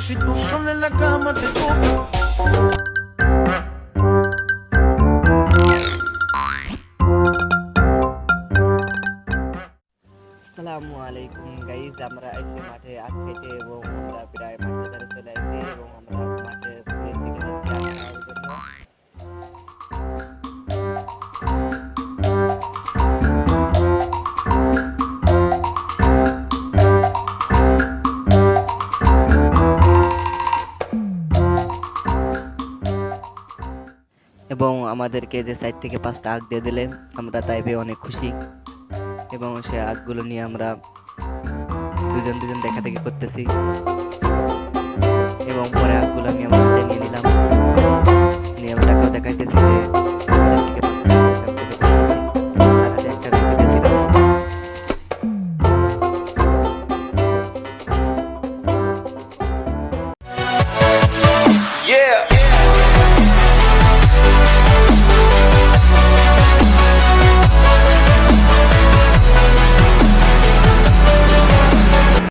si tú sola en la cama te toca. আসসালামু আলাইকুম guys, আমরা আইছি মাঠে আখ খেতে এবং আমরা প্রায় মাঠে ধারে চলে আসছি এবং আমরা মাঠে দিকে যাচ্ছি আখ খাওয়ার জন্য। এবং আমাদেরকে যে 4 থেকে 5টা আখ দিয়ে দিলে আমরা তাই পেয়ে অনেক খুশি এবং সে আখগুলো নিয়ে আমরা দুজন দুজন দেখাদেখি করতেছি এবং পরে আখগুলো নিয়ে আমরা